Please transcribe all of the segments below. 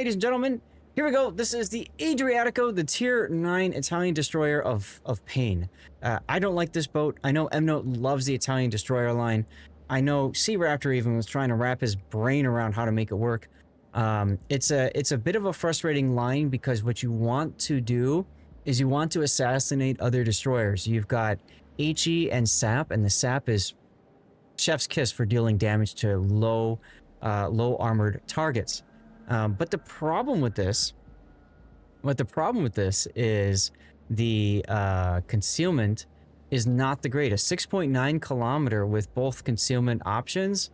ladies and gentlemen. Here we go. This is the Adriatico, the Tier 9 Italian destroyer of pain. I don't like this boat. I know M-Note loves the Italian destroyer line. I know C-Raptor even was trying to wrap his brain around how to make it work. It's a bit of a frustrating line because what you want to do is you want to assassinate other destroyers. You've got HE and SAP, and the SAP is chef's kiss for dealing damage to low armored targets. But the problem with this is the concealment is not the greatest. 6.9 kilometer with both concealment options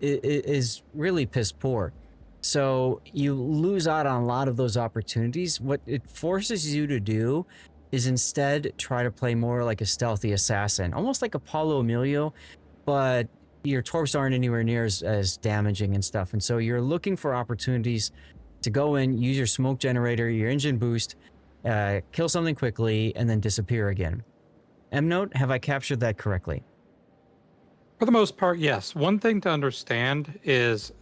is really piss poor. So you lose out on a lot of those opportunities. What it forces you to do is instead try to play more like a stealthy assassin, almost like Apollo Emilio, but your torps aren't anywhere near as damaging and stuff. And so you're looking for opportunities to go in, use your smoke generator, your engine boost, kill something quickly, and then disappear again. M-Note, have I captured that correctly? For the most part, yes. One thing to understand is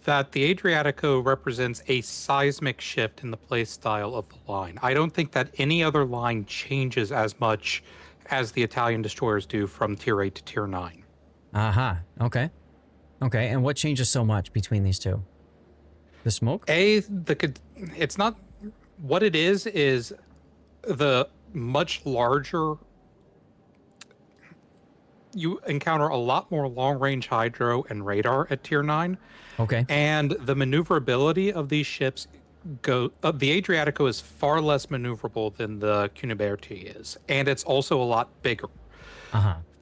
that the Adriatico represents a seismic shift in the playstyle of the line. I don't think that any other line changes as much as the Italian destroyers do from Tier 8 to Tier 9. Aha, okay. Okay, and what changes so much between these two? The smoke? It's not... What it is the much larger... You encounter a lot more long-range hydro and radar at Tier 9. Okay. And the maneuverability of these ships the Adriatico is far less maneuverable than the Cuniberti is, and it's also a lot bigger.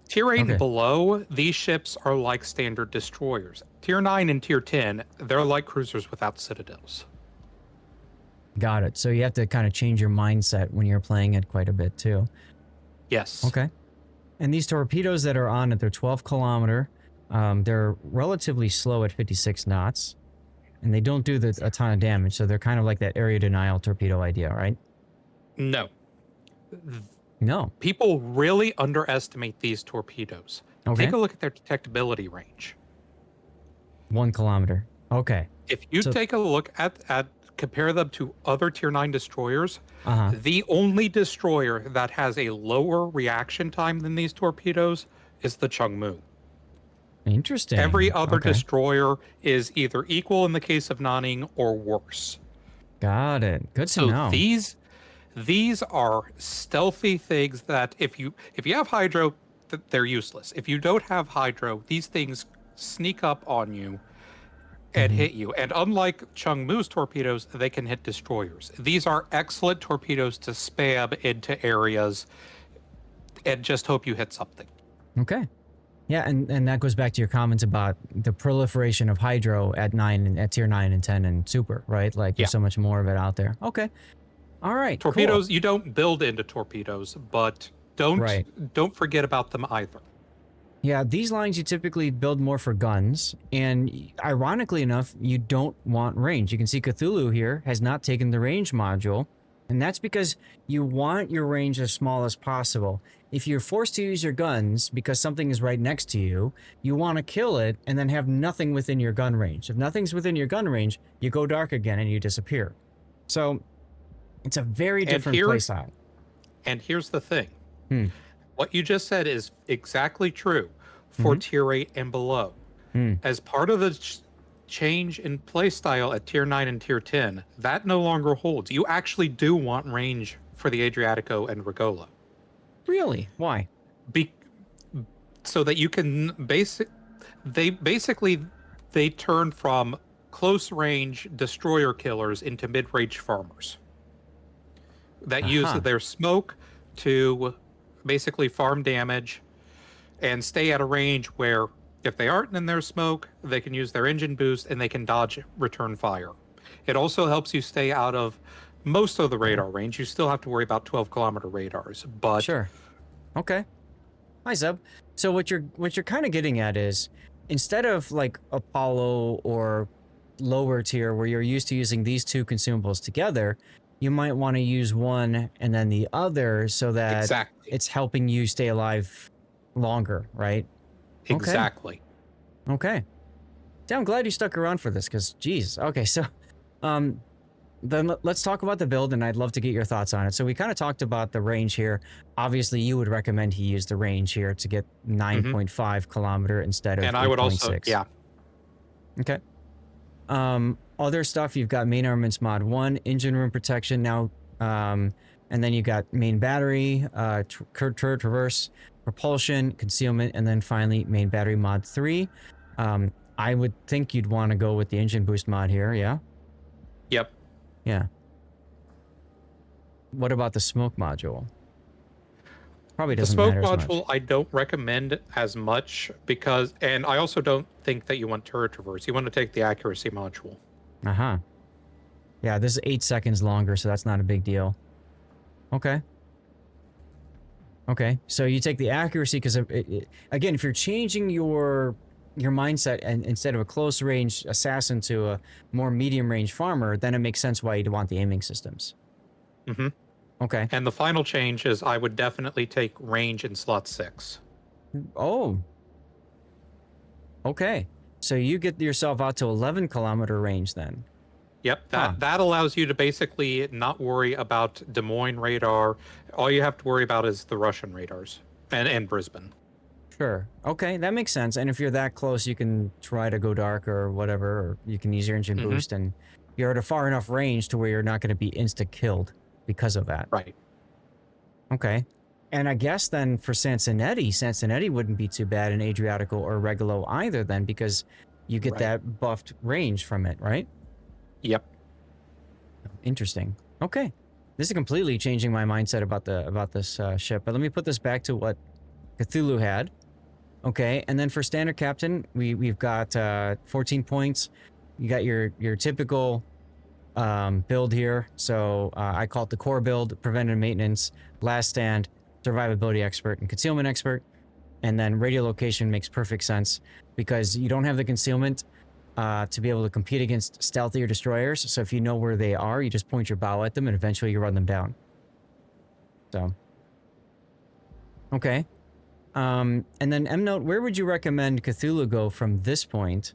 Tier 8 and below, these ships are like standard destroyers. Tier 9 and Tier 10, they're like cruisers without citadels. Got it. So you have to kind of change your mindset when you're playing it quite a bit too. Yes. Okay. And these torpedoes that are on at their 12 kilometer, they're relatively slow at 56 knots. And they don't do a ton of damage, so they're kind of like that area denial torpedo idea, right? No. No. People really underestimate these torpedoes. Okay. Take a look at their detectability range. 1 kilometer. Okay. If you take a look at compare them to other Tier 9 destroyers, Uh-huh. the only destroyer that has a lower reaction time than these torpedoes is the Chungmu. Interesting. Every other destroyer is either equal in the case of Nanning or worse. Got it. Good to know. So these are stealthy things that if you have hydro, they're useless. If you don't have hydro, these things sneak up on you and hit you. And unlike Chungmu's torpedoes, they can hit destroyers. These are excellent torpedoes to spam into areas and just hope you hit something. Okay. Yeah, and that goes back to your comments about the proliferation of hydro at Tier 9 and 10 and Super, right? Like there's so much more of it out there. Okay. All right. Torpedoes, cool. You don't build into torpedoes, but don't forget about them either. Yeah, these lines you typically build more for guns, and ironically enough, you don't want range. You can see Cthulhu here has not taken the range module, and that's because you want your range as small as possible. If you're forced to use your guns because something is right next to you, you want to kill it and then have nothing within your gun range. If nothing's within your gun range, you go dark again and you disappear. So it's a very different playstyle. And here's the thing. What you just said is exactly true for Tier 8 and below. As part of the change in playstyle at Tier 9 and Tier 10, that no longer holds. You actually do want range for the Adriatico and Regola. Really? Why? So that you can they turn from close range destroyer killers into mid-range farmers that use their smoke to basically farm damage and stay at a range where if they aren't in their smoke, they can use their engine boost and they can dodge return fire. It also helps you stay out of most of the radar range. You still have to worry about 12-kilometer radars, but sure. Okay. Hi, Zeb. So what you're kind of getting at is instead of like Apollo or lower tier where you're used to using these two consumables together, you might want to use one and then the other so that it's helping you stay alive longer, right? Exactly. Okay. See, I'm glad you stuck around for this, because, geez. Okay, so, then let's talk about the build, and I'd love to get your thoughts on it. So we kind of talked about the range here. Obviously, you would recommend he use the range here to get 9.5 kilometer instead of And I would also, 8.6. yeah. Okay. Other stuff, you've got main armaments mod 1, engine room protection now, and then you got main battery, turret traverse, propulsion, concealment, and then finally main battery mod 3. I would think you'd want to go with the engine boost mod here, yeah? Yep. Yeah. What about the smoke module? Probably The doesn't smoke matter as module much. I don't recommend as much because, and I also don't think that you want turret traverse. You want to take the accuracy module. Uh-huh. Yeah, this is 8 seconds longer, so that's not a big deal. Okay. Okay, so you take the accuracy because, again, if you're changing your mindset and instead of a close range assassin to a more medium range farmer, then it makes sense why you'd want the aiming systems. Mm-hmm. Okay. And the final change is I would definitely take range in slot 6. Oh. Okay. So you get yourself out to 11 kilometer range then. Yep, that allows you to basically not worry about Des Moines radar. All you have to worry about is the Russian radars and Brisbane. Sure. Okay, that makes sense. And if you're that close, you can try to go dark or whatever, or you can use your engine boost, and you're at a far enough range to where you're not going to be insta-killed because of that. Right. Okay. And I guess then for Cincinnati wouldn't be too bad in Adriatico or Regulo either then, because you get that buffed range from it, right? Yep. Interesting. Okay. This is completely changing my mindset about this ship, but let me put this back to what Cthulhu had. Okay, and then for standard captain, we've got 14 points. You got your typical build here. So I call it the core build: preventive maintenance, last stand, survivability expert, and concealment expert. And then radio location makes perfect sense because you don't have the concealment to be able to compete against stealthier destroyers. So if you know where they are, you just point your bow at them, and eventually you run them down. So okay. And then M-Note, where would you recommend Cthulhu go from this point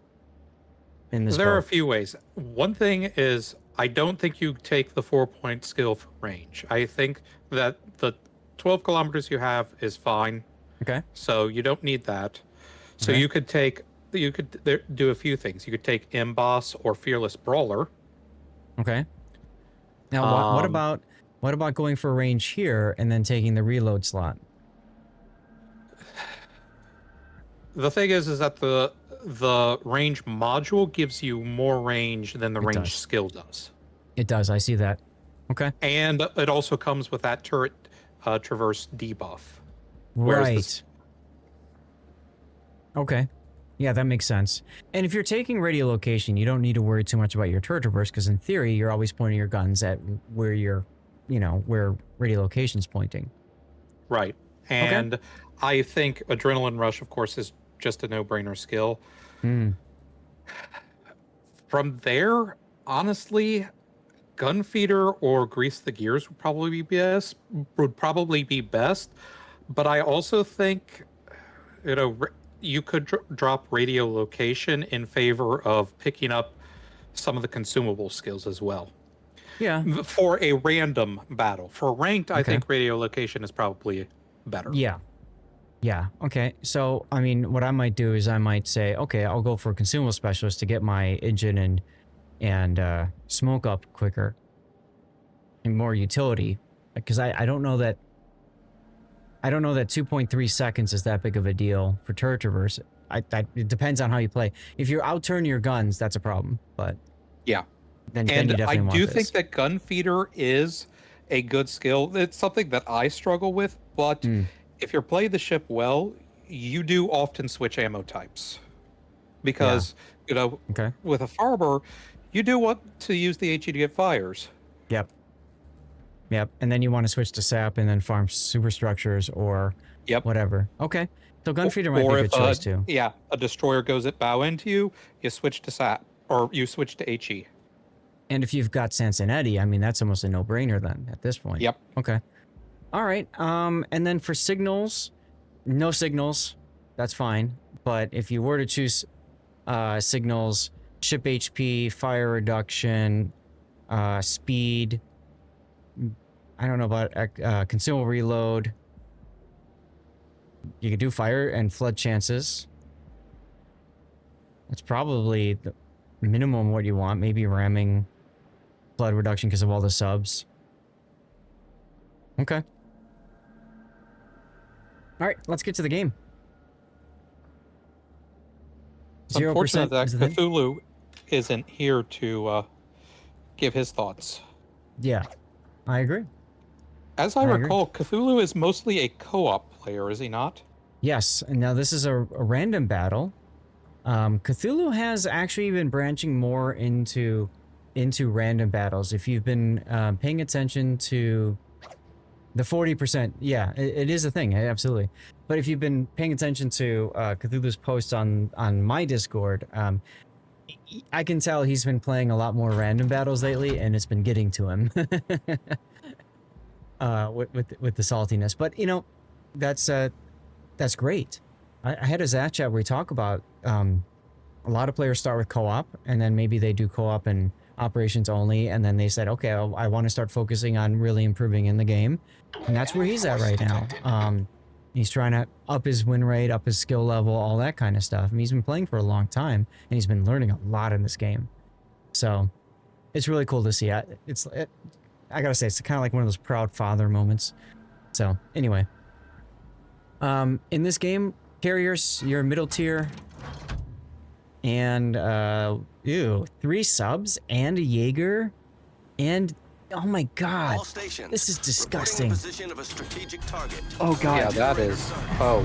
in this There are a boat? few ways. One thing is I don't think you take the 4-point skill for range. I think that the 12 kilometers you have is fine. Okay. So you don't need that. So Okay. you could do a few things. You could take Emboss or Fearless Brawler. Okay. Now, what about going for range here and then taking the reload slot? The thing is that the range module gives you more range than the range skill does. It does. I see that. Okay. And it also comes with that turret traverse debuff. Right. Okay. Yeah, that makes sense. And if you're taking radio location, you don't need to worry too much about your turret traverse because in theory, you're always pointing your guns at where where radio location's pointing. Right. And I think Adrenaline Rush, of course, is just a no-brainer skill. From there, honestly, Gunfeeder or Grease the Gears would probably be best. But I also think, you could drop radio location in favor of picking up some of the consumable skills as well. Yeah. For a random battle. For ranked, I think radio location is probably better. Yeah. Yeah. Okay. So, I mean, what I might do is I might say, okay, I'll go for a consumable specialist to get my engine and smoke up quicker and more utility, because I don't know that 2.3 seconds is that big of a deal for turret traverse. It depends on how you play. If you're out-turning your guns, that's a problem. But yeah, then you definitely want I do think that Gunfeeder is a good skill. It's something that I struggle with, but if you're playing the ship well, you do often switch ammo types. Because, with a farmer, you do want to use the HE to get fires. Yep. Yep. And then you want to switch to sap and then farm superstructures or whatever. Okay. So Gunfeeder might be a good choice too. Yeah, a destroyer goes at bow into you, you switch to sap, or you switch to HE. And if you've got Cincinnati, I mean, that's almost a no-brainer then at this point. Yep. Okay. All right. And then for signals, no signals. That's fine. But if you were to choose signals, ship HP, fire reduction, speed. I don't know about consumable reload. You could do fire and flood chances. That's probably the minimum what you want. Maybe ramming, flood reduction because of all the subs. Okay. All right, let's get to the game. It's unfortunate that Cthulhu isn't here to give his thoughts. Yeah, I agree. As I recall, Cthulhu is mostly a co-op player, is he not? Yes, and now this is a random battle. Cthulhu has actually been branching more into random battles. If you've been paying attention to the 40%, yeah, it is a thing, absolutely. But if you've been paying attention to Cthulhu's posts on my Discord, I can tell he's been playing a lot more random battles lately, and it's been getting to him. With the saltiness, but you know, that's great. I had a Zach chat where we talk about a lot of players start with co-op, and then maybe they do co-op and operations only, and then they said, okay, I want to start focusing on really improving in the game, and that's where he's at right now. He's trying to up his win rate, up his skill level, all that kind of stuff. I mean, he's been playing for a long time, and he's been learning a lot in this game, so it's really cool to see. I gotta say, it's kind of like one of those proud father moments. So, anyway. In this game, carriers, you're middle tier. And, 3 subs and a Jaeger. And, oh my god. This is disgusting. Oh god. Yeah, that is. Oh.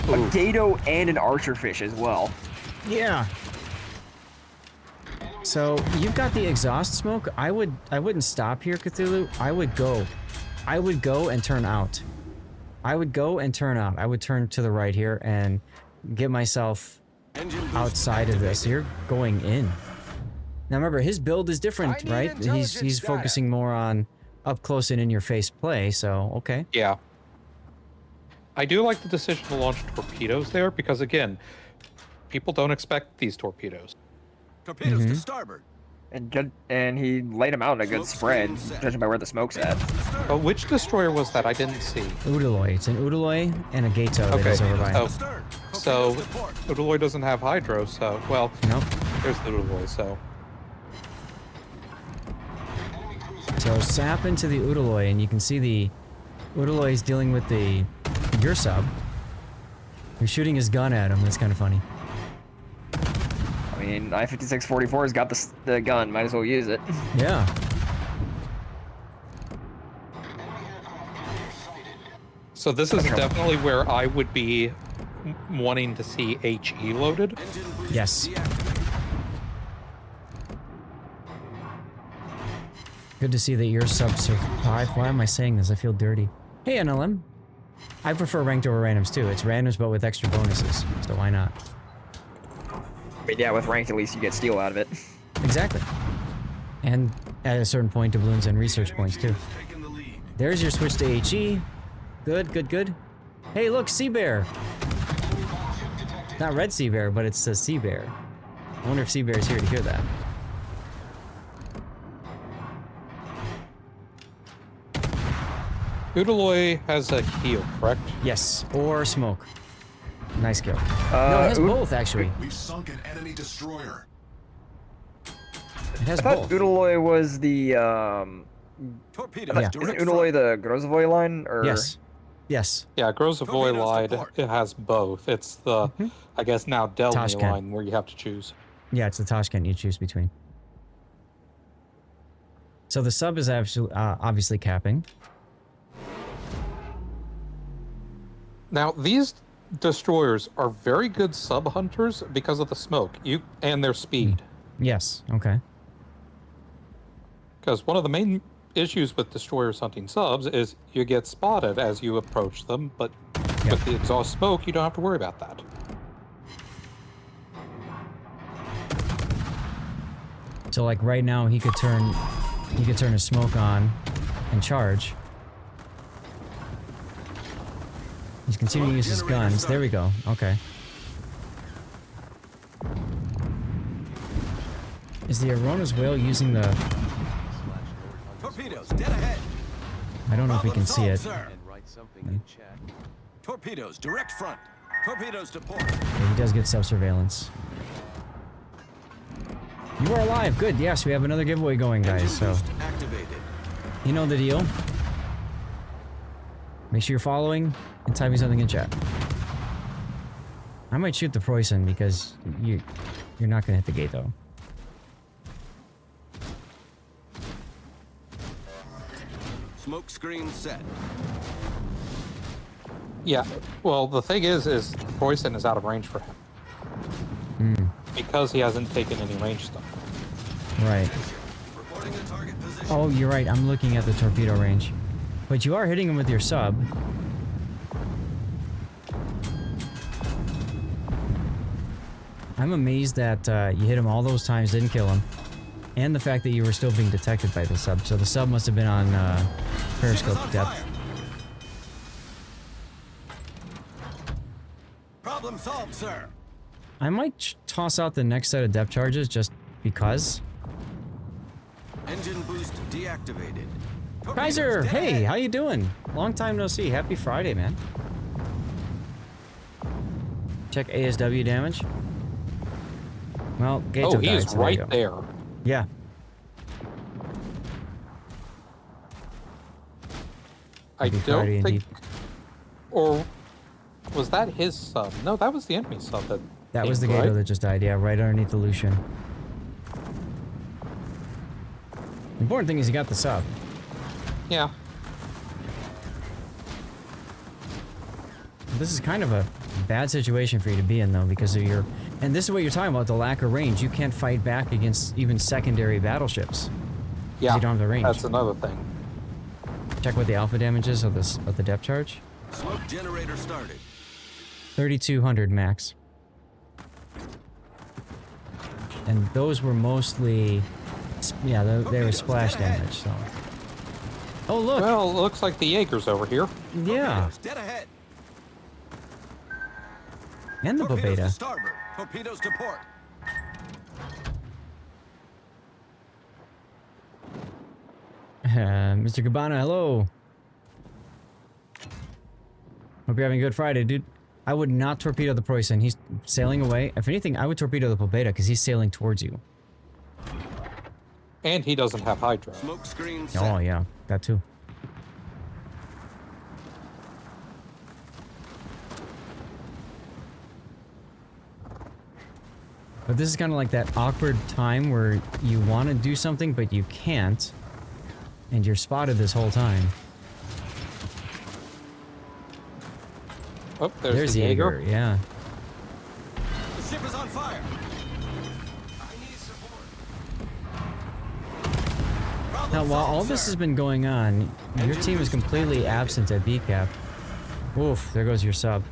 A Gato and an archer fish as well. Yeah. So you've got the exhaust smoke. I wouldn't stop here, Cthulhu. I would go and turn out. I would go and turn out. I would turn to the right here and get myself outside of this. You're going in. Now remember, his build is different, right? He's focusing more on up close and in your face play, so okay. Yeah. I do like the decision to launch torpedoes there because again, people don't expect these torpedoes. Torpedoes to starboard. And he laid him out in a good spread, judging by where the smoke's at. But which destroyer was that? I didn't see. Udaloy. It's an Udaloy and a Gato that is over by. So Udaloy doesn't have hydro, so well. Nope. There's the Udaloy, so. So sap into the Udaloy, and you can see the Udaloy is dealing with your sub. You're shooting his gun at him. That's kind of funny. I mean, I-5644's got the gun. Might as well use it. Yeah. So this is definitely where I would be wanting to see HE loaded. Yes. Good to see that your sub survived. Why am I saying this? I feel dirty. Hey, NLM. I prefer ranked over randoms too. It's randoms but with extra bonuses, so why not? But yeah, with ranked at least you get steal out of it. Exactly. And at a certain point, doubloons and research points too. There's your switch to HE. Good, good, good. Hey, look, sea bear. Not red sea bear, but it's a sea bear. I wonder if sea bear is here to hear that. Udaloy has a heal, correct? Yes, or smoke. Nice kill. No, it has both, actually. We've sunk an enemy destroyer. It has I thought both. Udaloy was the, Torpedoes. Yeah. Isn't Udaloy the Grozovoy line? Or... Yes. Yes. Yeah, Grozovoy line, it has both. It's the, I guess now Delny Tashkent. line where you have to choose. Yeah, it's the Tashkent you choose between. So the sub is obviously capping. Now, these destroyers are very good sub-hunters because of the smoke and their speed. Yes, okay. Because one of the main issues with destroyers hunting subs is you get spotted as you approach them, but with the exhaust smoke, you don't have to worry about that. So like right now, he could turn his smoke on and charge. He's continuing to use his guns. There we go. Okay. Is the Arona's whale using the... Torpedoes, dead ahead. I don't know if we can see it. Sir. Torpedoes, direct front. Torpedoes to port. Yeah, he does get sub-surveillance. You are alive. Good. Yes, we have another giveaway going, guys. So, Activated. you know the deal. Make sure you're following and typing something in chat. I might shoot the Preußen because you're not gonna hit the gate though. Smoke screen set. Yeah. Well, the thing is Preußen is out of range for him. Because he hasn't taken any range stuff. Right. Reporting the target position. Oh, you're right. I'm looking at the torpedo range. But you are hitting him with your sub. I'm amazed that you hit him all those times, didn't kill him. And the fact that you were still being detected by the sub. So the sub must have been on periscope depth. Problem solved, sir. I might toss out the next set of depth charges just because. Engine boost deactivated. Torpedoes, Kaiser, dead hey, ahead. how you doing? Long time no see. Happy Friday, man. Check ASW damage. Well, Gato Oh, died, he's so there you right go. there. Yeah. I Happy Friday don't think... indeed. Or was that his sub? No, that was the enemy sub that... That was the came, Gato right? that just died, yeah, right underneath the Lucian. The important thing is he got the sub. Yeah. This is kind of a bad situation for you to be in, though, because of your... And this is what you're talking about, the lack of range. You can't fight back against even secondary battleships. Yeah, You don't have the range. that's another thing. Check what the alpha damage is of the depth charge. Smoke generator started. 3,200 max. And those were mostly... Yeah, they were splash damage, so... Oh, look! Well, it looks like the Jaeger's over here. Yeah, Torpedoes, dead ahead. and the Torpedoes to Bobeta. starboard. Torpedoes to port. Mr. Cabana, hello. Hope you're having a good Friday, dude. I would not torpedo the Preußen. He's sailing away. If anything, I would torpedo the Bobeta because he's sailing towards you. And he doesn't have Hydra. Smoke screen set. Oh, yeah. That too. But this is kind of like that awkward time where you want to do something, but you can't. And you're spotted this whole time. Oh, there's There's the the Jaeger. Jaeger, yeah. The ship is on fire. I need support. Problem Now, while solved, all this sir. has been going on, your team is completely absent at BCAP. Oof, there goes your sub.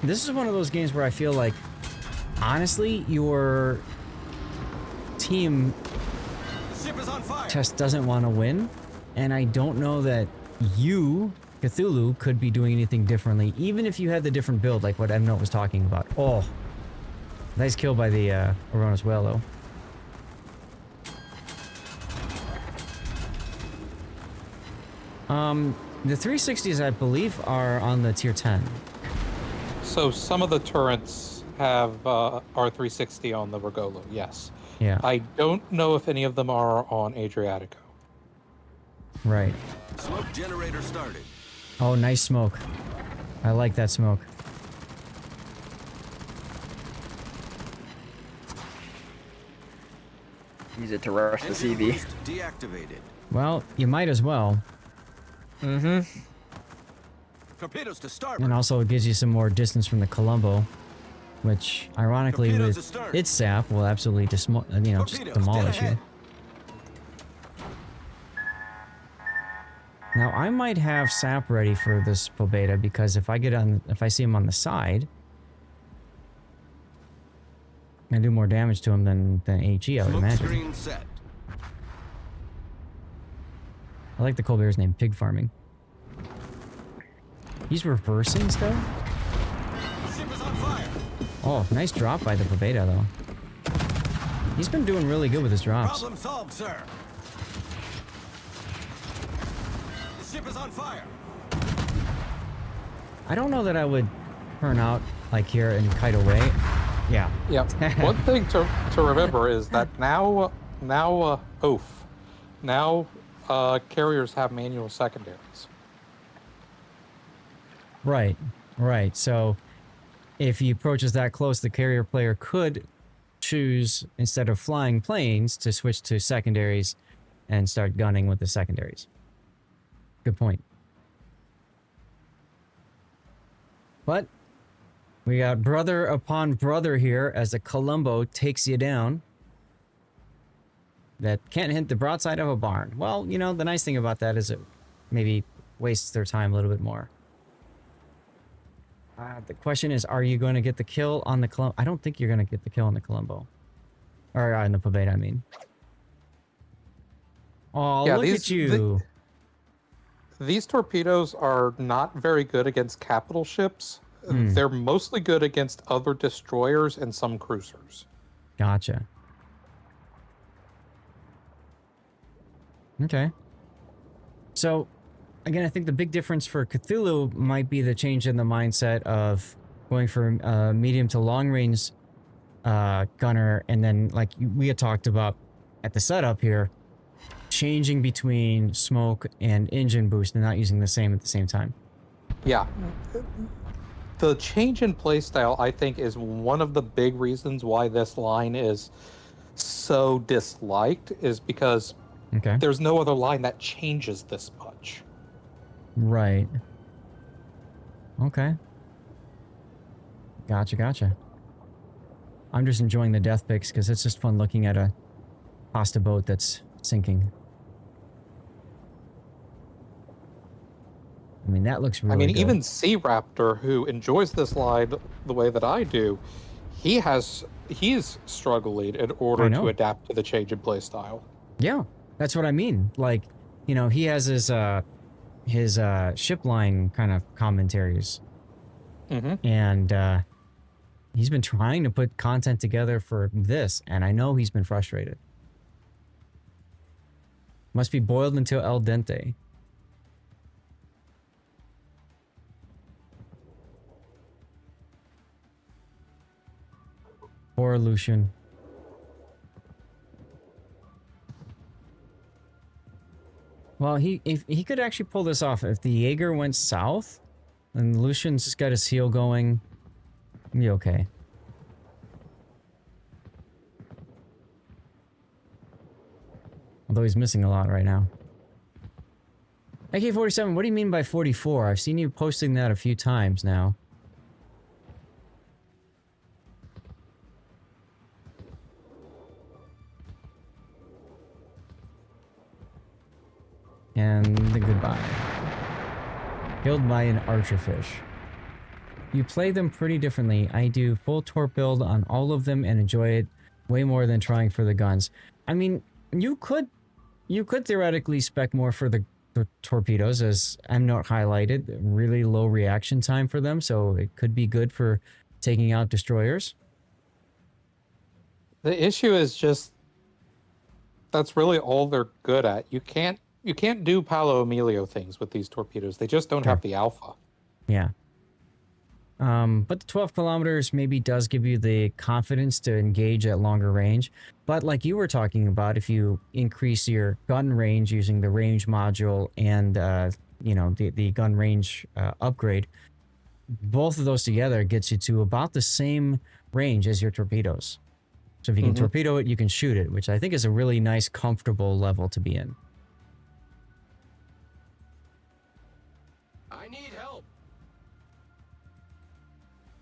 This is one of those games where I feel like, honestly, your team The ship is on fire. just doesn't want to win. And I don't know that you, Cthulhu, could be doing anything differently, even if you had the different build, like what Emnote was talking about. Oh, nice kill by the Arona's whale, though. The 360s, I believe, are on the tier 10. So some of the turrets have R360 on the Regolo, yes. Yeah, I don't know if any of them are on Adriatico. right. Smoke generator started. Oh, nice smoke. I like that smoke. Use it to rush the Engine CV. boost deactivated. Well, you might as well. Mm-hmm. Torpedoes to starboard. And also it gives you some more distance from the Colombo, which, ironically, Torpedoes with astern. its sap, will absolutely just Torpedoes, demolish dead you. ahead. Now, I might have sap ready for this Pobeta because if I see him on the side, I do more damage to him than HE, I would Smoke imagine. screen set. I like the Colbert's name, Pig Farming. He's reversing still? The ship is on fire. Oh, nice drop by the Pobeda, though. He's been doing really good with his drops. Problem solved, sir. The ship is on fire. I don't know that I would turn out like here and kite away. Yeah. Yep. One thing to remember is that now carriers have manual secondaries. Right. Right. So if he approaches that close, the carrier player could choose, instead of flying planes, to switch to secondaries and start gunning with the secondaries. Good point. But we got brother upon brother here as the Columbo takes you down. That can't hit the broadside of a barn. Well, you know, the nice thing about that is it maybe wastes their time a little bit more. The question is, are you going to get the kill on the Columbo? I don't think you're going to get the kill on the Columbo. Or on the Pobeda, I mean. Oh, yeah, look at you. These torpedoes are not very good against capital ships. They're mostly good against other destroyers and some cruisers. Gotcha. Okay. So, again, I think the big difference for Cthulhu might be the change in the mindset of going for medium to long range gunner, and then, like we had talked about at the setup here, changing between smoke and engine boost and not using the same at the same time. Yeah. The change in playstyle, I think, is one of the big reasons why this line is so disliked, is because there's no other line that changes this much. Right. Okay. Gotcha. I'm just enjoying the death picks because it's just fun looking at a pasta boat that's sinking. I mean, that looks really good. Even Sea Raptor, who enjoys this line the way that I do, he's struggling in order to adapt to the change in playstyle. Yeah, that's what I mean. Like, you know, he has his ship line kind of commentaries. And he's been trying to put content together for this, and I know he's been frustrated. Must be boiled until al dente. Poor Lucian. Well, if he could actually pull this off. If the Jaeger went south, and Lucian's just got his heel going, he'll be okay. Although he's missing a lot right now. AK-47, what do you mean by 44? I've seen you posting that a few times now. And the goodbye. Killed by an archerfish. You play them pretty differently. I do full torp build on all of them and enjoy it way more than trying for the guns. I mean, you could theoretically spec more for the torpedoes, as MNOT highlighted. Really low reaction time for them, so it could be good for taking out destroyers. The issue is just that's really all they're good at. You can't do Paolo Emilio things with these torpedoes. They just don't have the alpha. Yeah. But the 12 kilometers maybe does give you the confidence to engage at longer range. But like you were talking about, if you increase your gun range using the range module and, you know, the gun range upgrade, both of those together gets you to about the same range as your torpedoes. So if you can torpedo it, you can shoot it, which I think is a really nice, comfortable level to be in. I need help.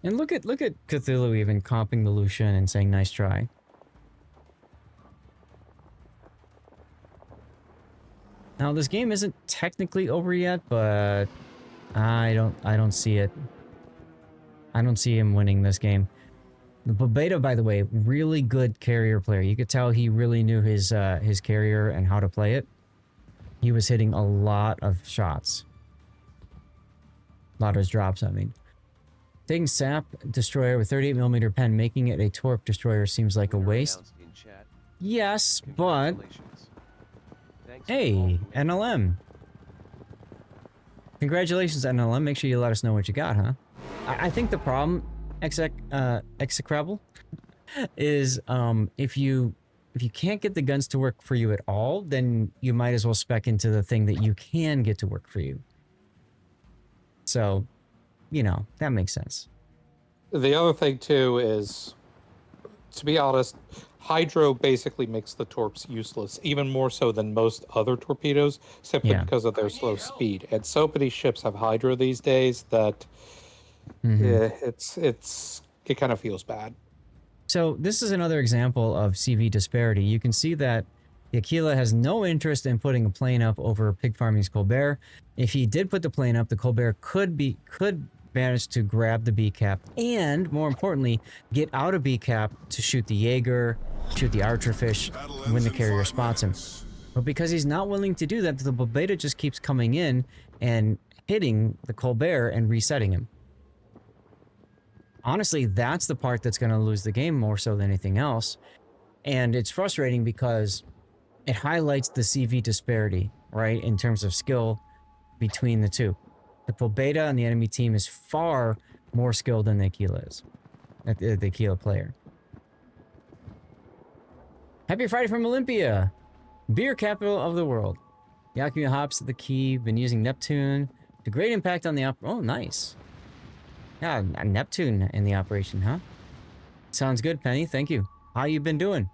And look at Cthulhu even comping the Lucian and saying nice try. Now this game isn't technically over yet, but I don't see it. I don't see him winning this game. The Pobeda, by the way, really good carrier player. You could tell he really knew his carrier and how to play it. He was hitting a lot of shots. A lot of his drops, I mean. Taking sap destroyer with 38mm pen, making it a torp destroyer seems like a waste. Yes, but hey, NLM. Congratulations, NLM. Make sure you let us know what you got, huh? I think the problem, Execrable, is if you can't get the guns to work for you at all, then you might as well spec into the thing that you can get to work for you. So, you know, that makes sense. The other thing too is, to be honest, hydro basically makes the torps useless, even more so than most other torpedoes, simply Yeah. because of their slow speed. And so many ships have hydro these days that it kind of feels bad. So this is another example of CV disparity. You can see that the Aquila has no interest in putting a plane up over pig farming's Colbert. If he did put the plane up, the Colbert could manage to grab the B cap and, more importantly, get out of B cap to shoot the Jaeger, shoot the Archerfish when the carrier spots him. But because he's not willing to do that, the Beta just keeps coming in and hitting the Colbert and resetting him. Honestly, that's the part that's going to lose the game more so than anything else. And it's frustrating because it highlights the CV disparity, right, in terms of skill between the two. The Beta on the enemy team is far more skilled than the Aquila is. The Aquila player. Happy Friday from Olympia! Beer capital of the world. Yakima hops at the key, been using Neptune to great impact on the oh, nice. Yeah, Neptune in the operation, huh? Sounds good, Penny. Thank you. How you been doing?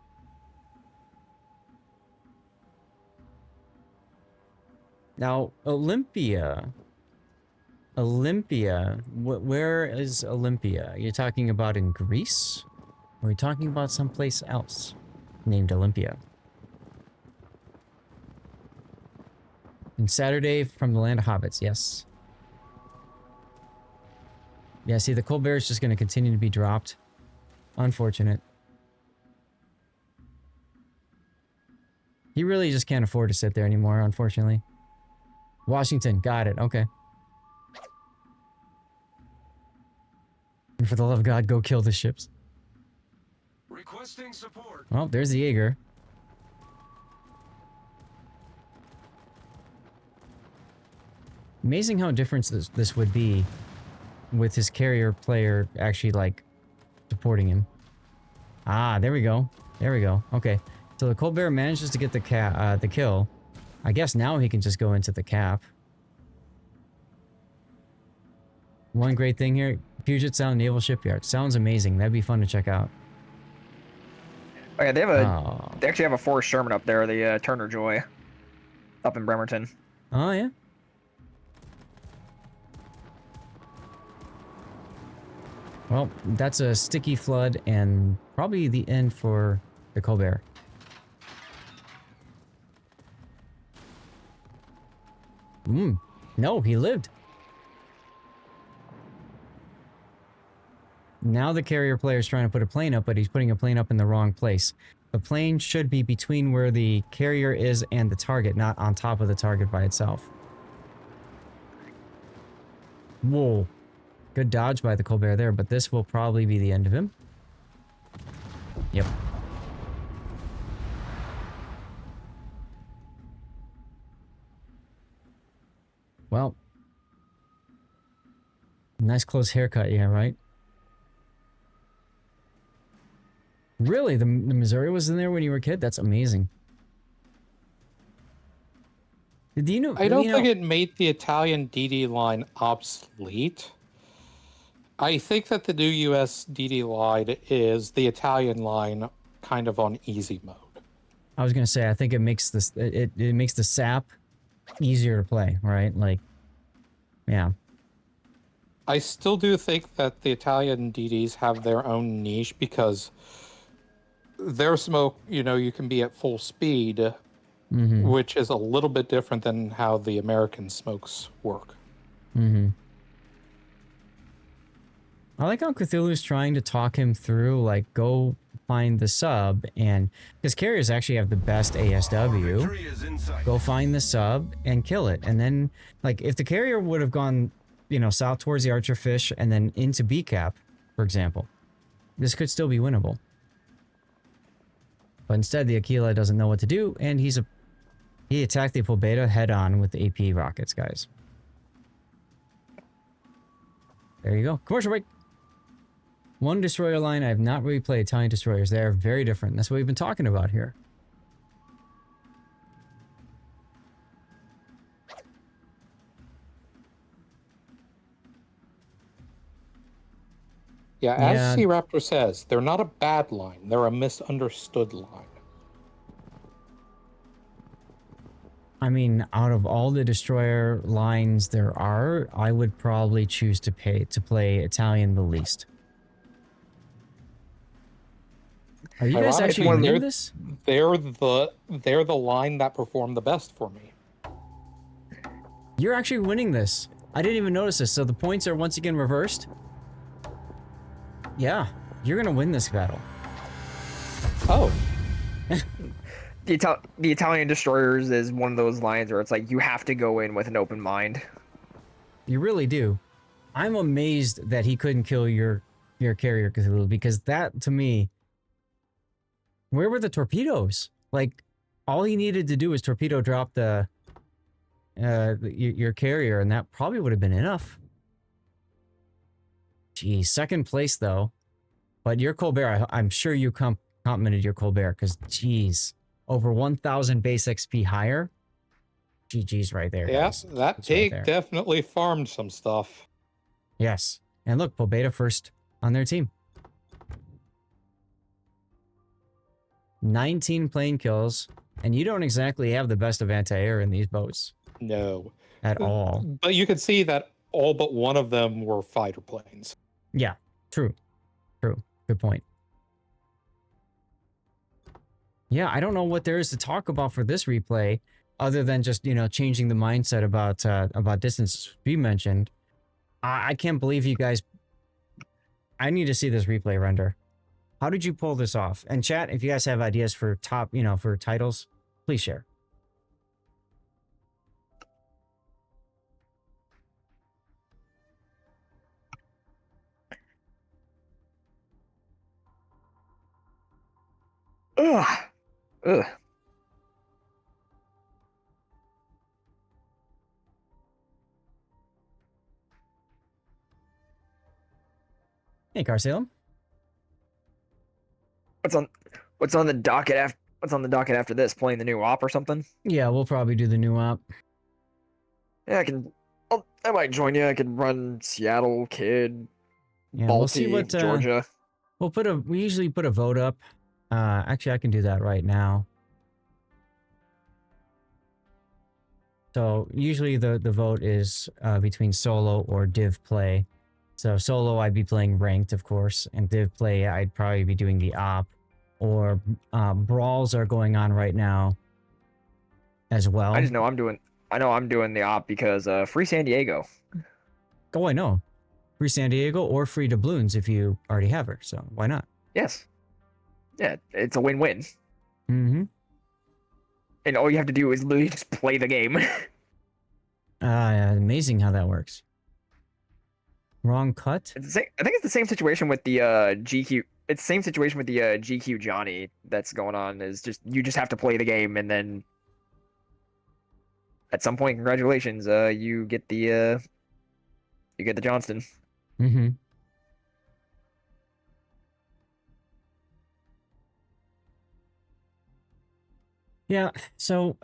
Now, Olympia. Where is Olympia? You're talking about in Greece? Or are you talking about someplace else named Olympia? And Saturday from the land of hobbits, yes. Yeah, see, the Colbert is just going to continue to be dropped. Unfortunate. He really just can't afford to sit there anymore, unfortunately. Washington, got it, okay. And for the love of God, go kill the ships. Requesting support. Well, there's the Jaeger. Amazing how different this would be with his carrier player actually, like, supporting him. Ah, there we go. There we go. Okay. So the Colbert manages to get the kill. I guess now he can just go into the cap. One great thing here, Puget Sound Naval Shipyard. Sounds amazing. That'd be fun to check out. Oh yeah, they actually have a Forrest Sherman up there, the Turner Joy, up in Bremerton. Oh yeah. Well, that's a sticky flood and probably the end for the Colbert. No, he lived. Now the carrier player is trying to put a plane up, but he's putting a plane up in the wrong place. The plane should be between where the carrier is and the target, not on top of the target by itself. Whoa. Good dodge by the Colbert there, but this will probably be the end of him. Yep. Well. Nice close haircut, yeah, right? Really? The Missouri was in there when you were a kid? That's amazing. Do you know? I don't think it made the Italian DD line obsolete. I think that the new US DD line is the Italian line kind of on easy mode. I was gonna say, I think it makes this it makes the SAP easier to play, right? Like, yeah. I still do think that the Italian DDs have their own niche because their smoke, you know, you can be at full speed, which is a little bit different than how the American smokes work. I like how Cthulhu's trying to talk him through, like, go find the sub, and because carriers actually have the best ASW, go find the sub and kill it. And then, like, if the carrier would have gone south towards the Archerfish and then into B cap, for example. This could still be winnable. But instead, the Aquila doesn't know what to do, and he attacked the Pobeda head on with the AP rockets, guys. There you go. Commercial break. One destroyer line. I have not really played Italian destroyers. They are very different. That's what we've been talking about here. Yeah, as C Raptor says, they're not a bad line. They're a misunderstood line. I mean, out of all the destroyer lines there are, I would probably choose to play Italian the least. Are you guys actually winning this? They're the line that performed the best for me. You're actually winning this. I didn't even notice this. So the points are once again reversed. Yeah, you're gonna win this battle. Oh. The Italian destroyers is one of those lines where it's like you have to go in with an open mind. You really do. I'm amazed that he couldn't kill your carrier Cthulhu, because that, to me, where were the torpedoes? Like, all he needed to do was torpedo drop your carrier, and that probably would have been enough. Geez, second place though. But your Colbert, I'm sure you complimented your Colbert, because geez, over 1,000 base XP higher. GG's right there. Yes, guys. that pig definitely farmed some stuff. Yes. And look, Pobeda first on their team. 19 plane kills, and you don't exactly have the best of anti-air in these boats. No. At all. But you can see that all but one of them were fighter planes. Yeah, true. True. Good point. Yeah, I don't know what there is to talk about for this replay, other than just, changing the mindset about distance we mentioned. I can't believe you guys... I need to see this replay render. How did you pull this off? And chat, if you guys have ideas for for titles, please share. Ugh. Ugh. Hey, Carsalem. What's on the docket after this? Playing the new op or something? Yeah, we'll probably do the new op. Yeah, I might join you. I can run Seattle, Kid, Yeah, Balti, we'll see what Georgia. We usually put a vote up. Actually, I can do that right now. So usually the vote is between solo or div play. So solo, I'd be playing ranked, of course, and div play, I'd probably be doing the op. Or brawls are going on right now as well. I know I'm doing the op because free San Diego. Oh, I know. Free San Diego or free doubloons if you already have her. So why not? Yes. Yeah, it's a win-win. Mm-hmm. And all you have to do is literally just play the game. Amazing how that works. Wrong cut? I think it's the same situation with the GQ. It's the same situation with the GQ Johnny that's going on. Is just you just have to play the game, and then at some point, congratulations, you get the Johnston. Mm-hmm. Yeah, so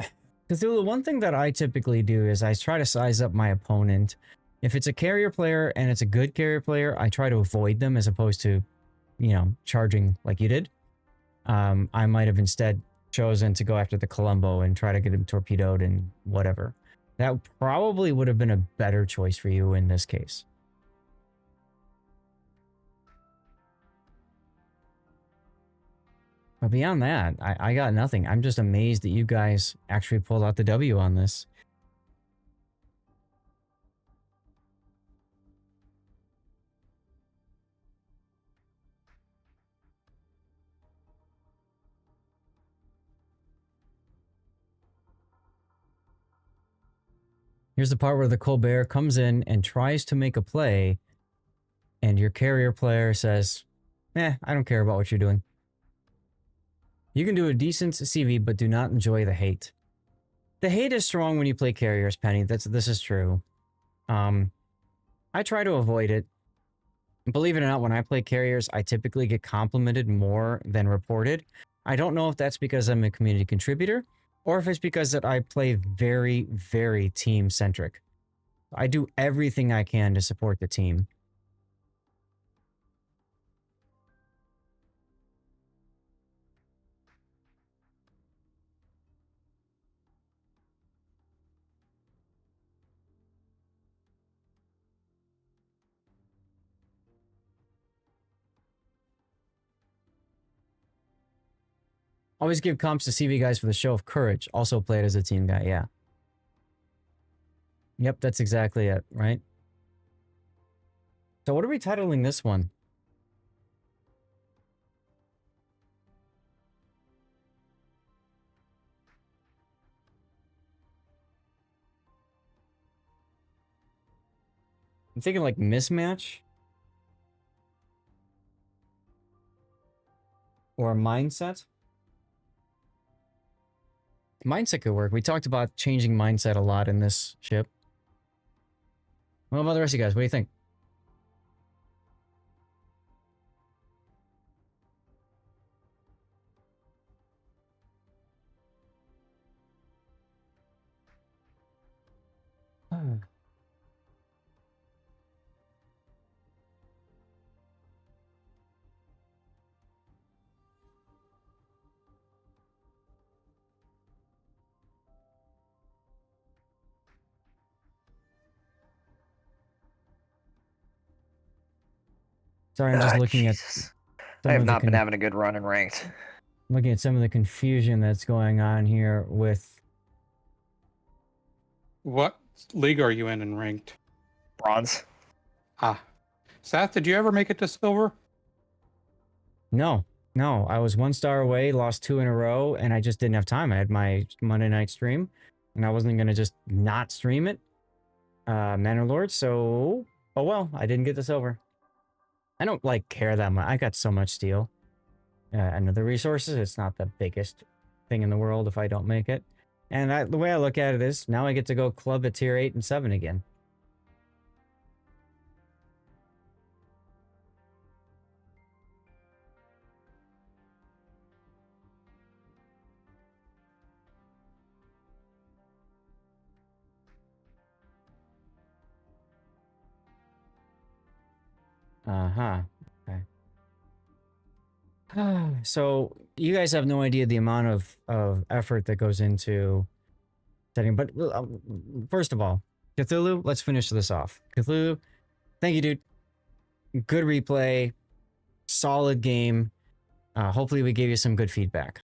Cthulhu, one thing that I typically do is I try to size up my opponent. If it's a carrier player and it's a good carrier player, I try to avoid them as opposed to, charging like you did. I might have instead chosen to go after the Columbo and try to get him torpedoed and whatever. That probably would have been a better choice for you in this case. But beyond that, I got nothing. I'm just amazed that you guys actually pulled out the W on this. Here's the part where the Colbert comes in and tries to make a play, and your carrier player says, I don't care about what you're doing. You can do a decent CV, but do not enjoy the hate. The hate is strong when you play carriers, Penny. This is true. I try to avoid it. Believe it or not, when I play carriers, I typically get complimented more than reported. I don't know if that's because I'm a community contributor, or if it's because that I play very, very team-centric. I do everything I can to support the team. Always give comps to CV guys for the show of courage. Also played as a team guy, yeah. Yep, that's exactly it, right? So what are we titling this one? I'm thinking like mismatch. Or mindset. Mindset could work. We talked about changing mindset a lot in this ship. What about the rest of you guys? What do you think? Sorry, I'm just looking at Jesus. some I have of the not been having a good run in ranked. looking at some of the confusion that's going on here with What league are you in ranked? Bronze. Ah. Seth, did you ever make it to silver? No, I was 1 star away, lost 2 in a row, and I just didn't have time. I had my Monday night stream, and I wasn't going to just not stream it. Manor Lord, so... Oh well, I didn't get the silver. I don't, like, care that much. I got so much steel. And other resources, it's not the biggest thing in the world if I don't make it. And the way I look at it is, now I get to go club at tier 8 and 7 again. Uh-huh. Okay. So, you guys have no idea the amount of effort that goes into setting. But first of all, Cthulhu, let's finish this off. Cthulhu, thank you, dude. Good replay. Solid game. Hopefully we gave you some good feedback.